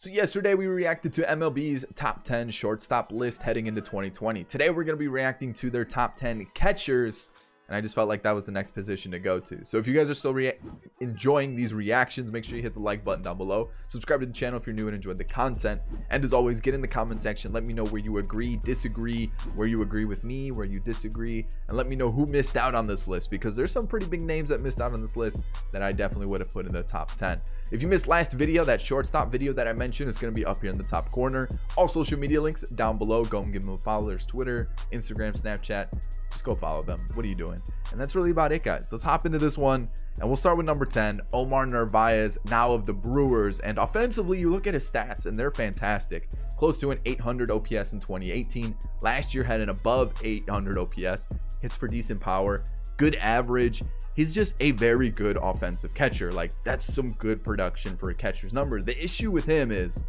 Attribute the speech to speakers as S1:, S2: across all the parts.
S1: So yesterday we reacted to MLB's top 10 shortstop list heading into 2020. Today we're going to be reacting to their top 10 catchers, and I just felt like that was the next position to go to. So if you guys are still enjoying these reactions, make sure you hit the like button down below. Subscribe to the channel if you're new and enjoyed the content. And as always, get in the comment section. Let me know where you agree, disagree, where you agree with me, where you disagree, and let me know who missed out on this list, because there's some pretty big names that missed out on this list that I definitely would have put in the top 10. If you missed last video, that shortstop video that I mentioned is going to be up here in the top corner. All social media links down below. Go and give them a follow. There's Twitter, Instagram, Snapchat. Just go follow them. What are you doing? And that's really about it, guys. Let's hop into this one, and we'll start with number 10, Omar Narvaez, now of the Brewers. And offensively, you look at his stats and they're fantastic. Close to an 800 OPS in 2018. Last year had an above 800 OPS. Hits for decent power, good average. He's just a very good offensive catcher. Like, that's some good production for a catcher's number. The issue with him is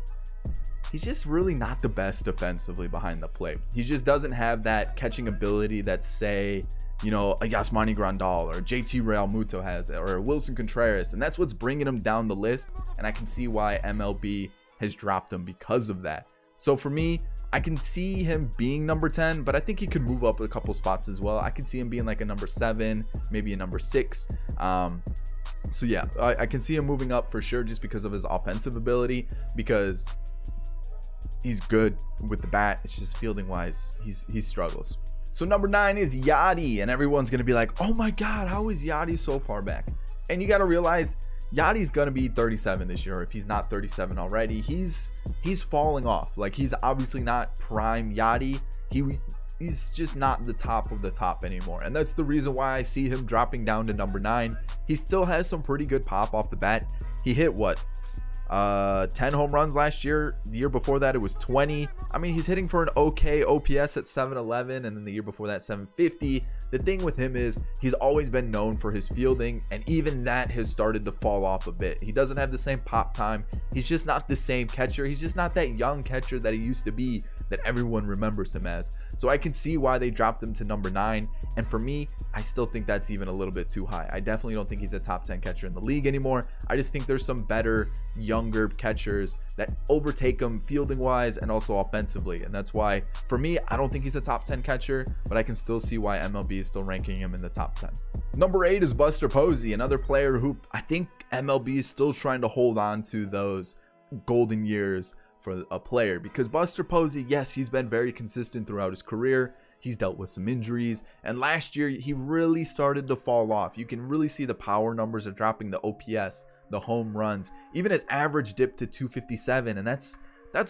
S1: he's just really not the best defensively behind the plate. He just doesn't have that catching ability that, say, you know, a Yasmani Grandal or JT Realmuto has, or Wilson Contreras, and that's what's bringing him down the list. And I can see why MLB has dropped him because of that. So for me, I can see him being number 10, but I think he could move up a couple spots as well. I could see him being like a number 7, maybe a number 6. So yeah, I can see him moving up for sure, just because of his offensive ability, because he's good with the bat. It's just fielding wise, he struggles. So number 9 is Yadi, and everyone's gonna be like, oh my god, how is Yadi so far back? And you got to realize Yadi's gonna be 37 this year, or if he's not 37 already. He's falling off. Like, he's obviously not prime Yadi. He's just not the top of the top anymore, and that's the reason why I see him dropping down to number 9. He still has some pretty good pop off the bat. He hit what, 10 home runs last year. The year before that it was 20. I mean, he's hitting for an okay OPS at 711, and then the year before that 750. The thing with him is he's always been known for his fielding, and even that has started to fall off a bit. He doesn't have the same pop time. He's just not the same catcher. He's just not that young catcher that he used to be, that everyone remembers him as. So I can see why they dropped him to number 9, and for me, I still think that's even a little bit too high. I definitely don't think he's a top 10 catcher in the league anymore. I just think there's some better younger catchers that overtake him fielding wise and also offensively, and that's why for me, I don't think he's a top 10 catcher, but I can still see why MLB is still ranking him in the top 10. Number 8 is Buster Posey, another player who I think MLB is still trying to hold on to those golden years for a player, because Buster Posey, yes, he's been very consistent throughout his career. He's dealt with some injuries, and last year he really started to fall off. You can really see the power numbers are dropping, the OPS, the home runs, even his average dipped to 257, and that's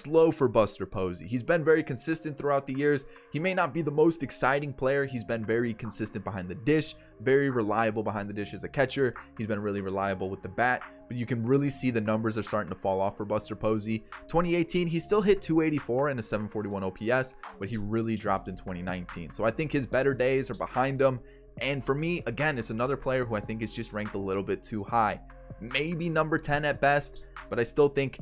S1: low for Buster Posey. He's been very consistent throughout the years. He may not be the most exciting player. He's been very consistent behind the dish, very reliable behind the dish as a catcher. He's been really reliable with the bat, but you can really see the numbers are starting to fall off for Buster Posey. 2018, he still hit 284 and a 741 OPS, but he really dropped in 2019. So I think his better days are behind him. And for me, again, it's another player who I think is just ranked a little bit too high. Maybe number 10 at best, but I still think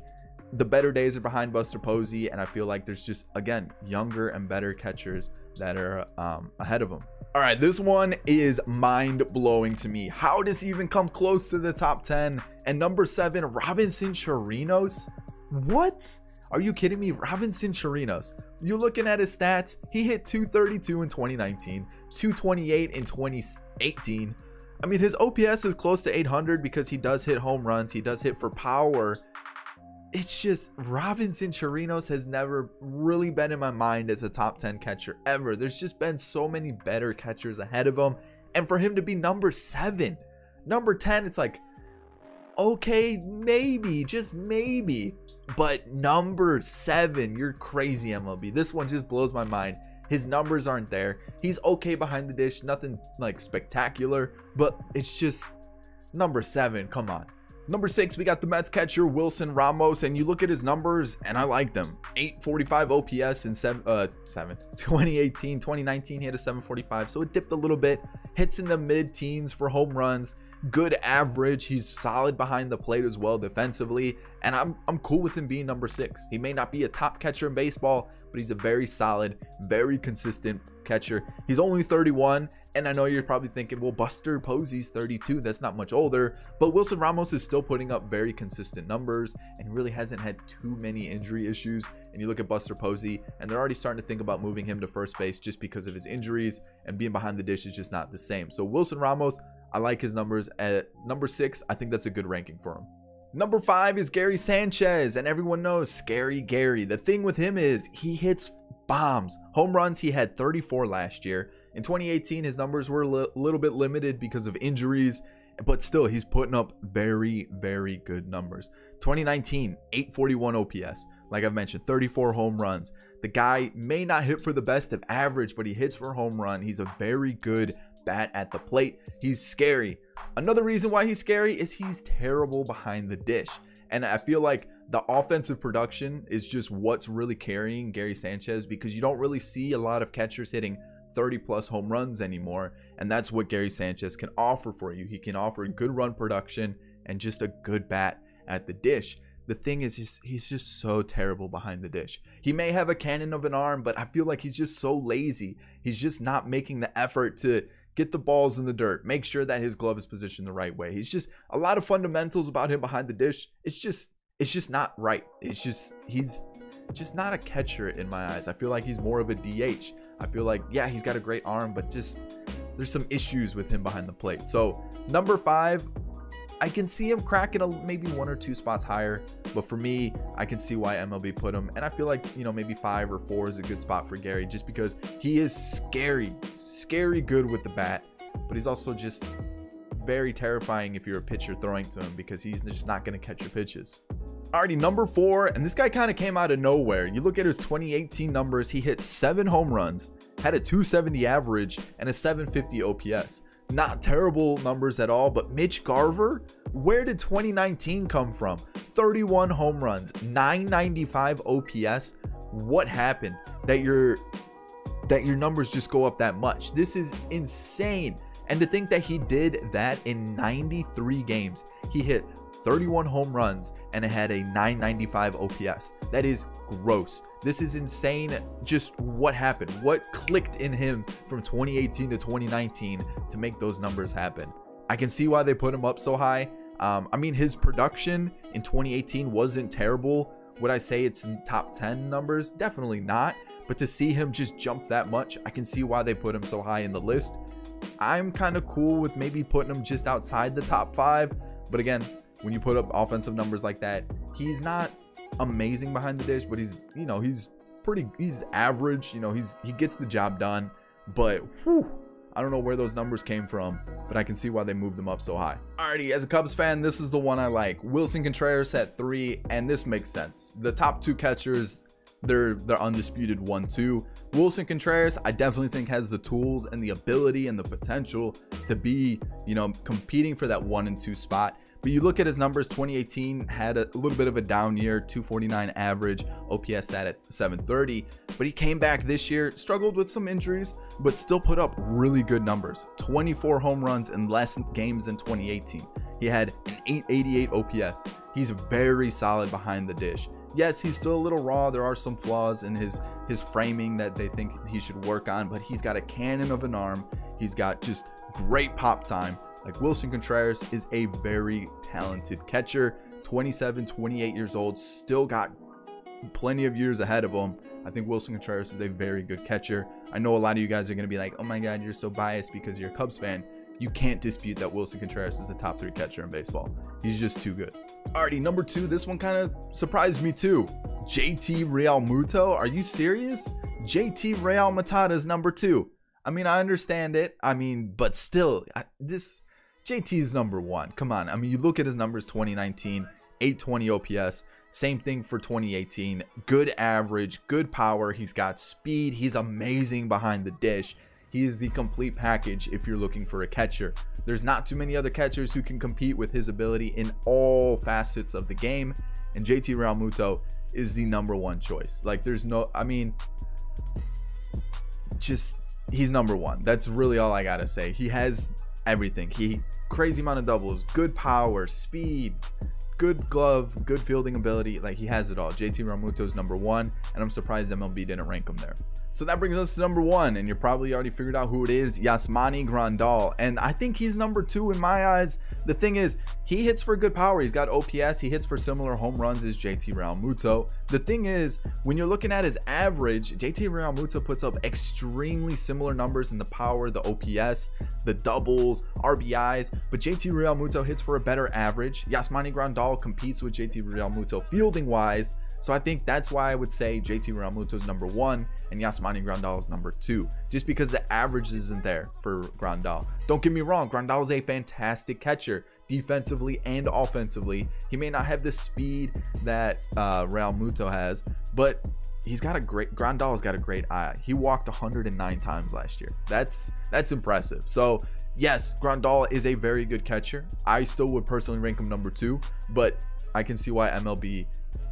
S1: the better days are behind Buster Posey, and I feel like there's just, again, younger and better catchers that are ahead of him. All right, this one is mind-blowing to me. How does he even come close to the top 10? And number 7, Robinson Chirinos. What? Are you kidding me? Robinson Chirinos. You're looking at his stats. He hit 232 in 2019, 228 in 2018. I mean, his OPS is close to 800 because he does hit home runs. He does hit for power. It's just, Robinson Chirinos has never really been in my mind as a top 10 catcher ever. There's just been so many better catchers ahead of him. And for him to be number 7, number 10, it's like, okay, maybe, just maybe. But number 7, you're crazy, MLB. This one just blows my mind. His numbers aren't there. He's okay behind the dish, nothing like spectacular, but it's just number 7, come on. Number 6, we got the Mets catcher Wilson Ramos, and you look at his numbers and I like them. 845 OPS in 2018, 2019 he had a 745, so it dipped a little bit. Hits in the mid-teens for home runs, good average. He's solid behind the plate as well defensively, and I'm cool with him being number 6. He may not be a top catcher in baseball, but he's a very solid, very consistent catcher. He's only 31, and I know you're probably thinking, well, Buster Posey's 32. That's not much older, but Wilson Ramos is still putting up very consistent numbers, and he really hasn't had too many injury issues. And you look at Buster Posey, and they're already starting to think about moving him to first base just because of his injuries, and being behind the dish is just not the same. So Wilson Ramos, I like his numbers. At number 6, I think that's a good ranking for him. Number 5 is Gary Sanchez, and everyone knows Scary Gary. The thing with him is he hits bombs. Home runs, he had 34 last year. In 2018, his numbers were a little bit limited because of injuries, but still, he's putting up very, very good numbers. 2019, 841 OPS. Like I've mentioned, 34 home runs. The guy may not hit for the best of average, but he hits for a home run. He's a very good bat at the plate. He's scary. Another reason why he's scary is he's terrible behind the dish. And I feel like the offensive production is just what's really carrying Gary Sanchez, because you don't really see a lot of catchers hitting 30+ home runs anymore. And that's what Gary Sanchez can offer for you. He can offer good run production and just a good bat at the dish. The thing is, he's just so terrible behind the dish. He may have a cannon of an arm, but I feel like he's just so lazy. He's just not making the effort to get the balls in the dirt, make sure that his glove is positioned the right way. He's just, a lot of fundamentals about him behind the dish. It's just not right. He's just not a catcher in my eyes. I feel like he's more of a DH. I feel like, yeah, he's got a great arm, but just there's some issues with him behind the plate. So number 5, I can see him cracking maybe 1 or 2 spots higher, but for me, I can see why MLB put him. And I feel like, you know, maybe 5 or 4 is a good spot for Gary, just because he is scary good with the bat, but he's also just very terrifying if you're a pitcher throwing to him, because he's just not going to catch your pitches. Alrighty, number 4, and this guy kind of came out of nowhere. You look at his 2018 numbers, he hit 7 home runs, had a 270 average, and a 750 OPS. Not terrible numbers at all, but Mitch Garver, where did 2019 come from? 31 home runs, 995 OPS. What happened that your numbers just go up that much? This is insane. And to think that he did that in 93 games. He hit 31 home runs and it had a 995 OPS. That is gross. This is insane. Just what happened? What clicked in him from 2018 to 2019 to make those numbers happen? I can see why they put him up so high. I mean, his production in 2018 wasn't terrible. Would I say it's in top 10 numbers? Definitely not. But to see him just jump that much, I can see why they put him so high in the list. I'm kind of cool with maybe putting him just outside the top 5. But again, when you put up offensive numbers like that, he's not amazing behind the dish, but he's, you know, he's average. You know, he gets the job done. But whew, I don't know where those numbers came from, but I can see why they moved them up so high. Alrighty, as a Cubs fan, this is the one I like. Wilson Contreras at 3, and this makes sense. The top 2 catchers, they're undisputed 1-2. Wilson Contreras, I definitely think has the tools and the ability and the potential to be, you know, competing for that 1 and 2 spot. But you look at his numbers, 2018 had a little bit of a down year, 249 average, OPS sat at 730. But he came back this year, struggled with some injuries, but still put up really good numbers. 24 home runs in less games than 2018. He had an 888 OPS. He's very solid behind the dish. Yes, he's still a little raw. There are some flaws in his framing that they think he should work on, but he's got a cannon of an arm. He's got just great pop time. Like, Wilson Contreras is a very talented catcher. 27, 28 years old, still got plenty of years ahead of him. I think Wilson Contreras is a very good catcher. I know a lot of you guys are going to be like, oh my God, you're so biased because you're a Cubs fan. You can't dispute that Wilson Contreras is a top 3 catcher in baseball. He's just too good. Alrighty, number 2, this one kind of surprised me too. JT Realmuto, are you serious? JT Realmuto is number 2. I mean, I understand it. I mean, but still, this JT is number 1. Come on. I mean, you look at his numbers, 2019, 820 OPS. Same thing for 2018. Good average, good power. He's got speed. He's amazing behind the dish. He is the complete package if you're looking for a catcher. There's not too many other catchers who can compete with his ability in all facets of the game. And JT Realmuto is the number 1 choice. Like, there's no, I mean, just, he's number 1. That's really all I gotta say. He has everything. crazy amount of doubles, good power, speed, good glove, good fielding ability. Like, he has it all. JT Realmuto is number 1, and I'm surprised MLB didn't rank him there. So that brings us to number 1, and you probably already figured out who it is, Yasmani Grandal. And I think he's number 2 in my eyes. The thing is, he hits for good power. He's got OPS. He hits for similar home runs as JT Realmuto. The thing is, when you're looking at his average, JT Realmuto puts up extremely similar numbers in the power, the OPS, the doubles, RBIs, but JT Realmuto hits for a better average. Yasmani Grandal competes with JT Realmuto fielding wise. So I think that's why I would say JT Realmuto is number 1 and Yasmani Grandal is number 2, just because the average isn't there for Grandal. Don't get me wrong, Grandal is a fantastic catcher defensively and offensively. He may not have the speed that Realmuto has, but Grandal's got a great eye. He walked 109 times last year. That's impressive. So yes, Grandal is a very good catcher. I still would personally rank him number 2, but I can see why MLB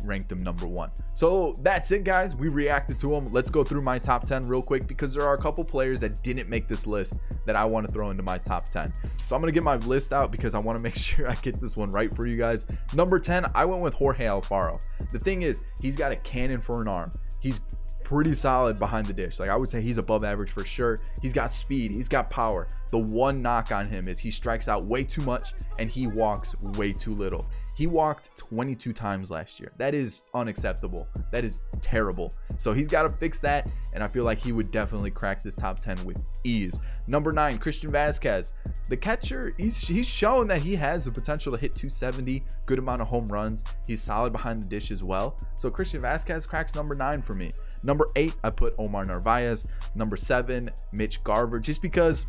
S1: ranked him number 1. So that's it, guys. We reacted to him. Let's go through my top 10 real quick, because there are a couple players that didn't make this list that I want to throw into my top 10. So I'm going to get my list out because I want to make sure I get this one right for you guys. Number 10, I went with Jorge Alfaro. The thing is, he's got a cannon for an arm. He's pretty solid behind the dish. Like, I would say he's above average for sure. He's got speed, he's got power. The one knock on him is he strikes out way too much and he walks way too little. He walked 22 times last year. That is unacceptable. That is terrible. So he's got to fix that, and I feel like he would definitely crack this top 10 with ease. Number 9, Christian Vazquez. The catcher, he's shown that he has the potential to hit 270, good amount of home runs. He's solid behind the dish as well. So Christian Vazquez cracks number 9 for me. Number 8, I put Omar Narvaez. Number 7, Mitch Garver, just because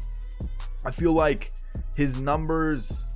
S1: I feel like his numbers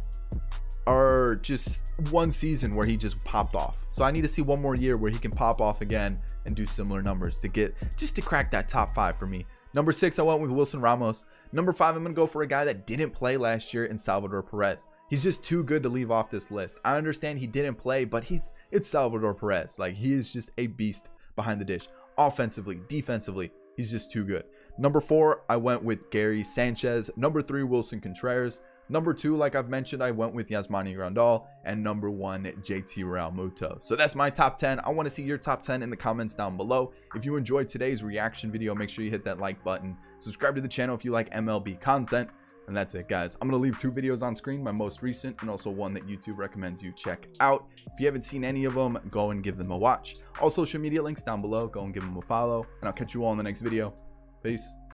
S1: are just one season where he just popped off. So I need to see one more year where he can pop off again and do similar numbers to crack that top 5 for me. Number 6, I went with Wilson Ramos. Number 5, I'm gonna go for a guy that didn't play last year in Salvador Perez. He's just too good to leave off this list. I understand he didn't play, but it's Salvador Perez. Like, he is just a beast behind the dish. Offensively, defensively, he's just too good. Number 4, I went with Gary Sanchez. Number 3, Wilson Contreras. Number 2, like I've mentioned, I went with Yasmani Grandal. And number 1, JT Realmuto. So that's my top 10. I want to see your top 10 in the comments down below. If you enjoyed today's reaction video, make sure you hit that like button. Subscribe to the channel if you like MLB content. And that's it, guys. I'm going to leave 2 videos on screen, my most recent and also one that YouTube recommends you check out. If you haven't seen any of them, go and give them a watch. All social media links down below. Go and give them a follow. And I'll catch you all in the next video. Peace.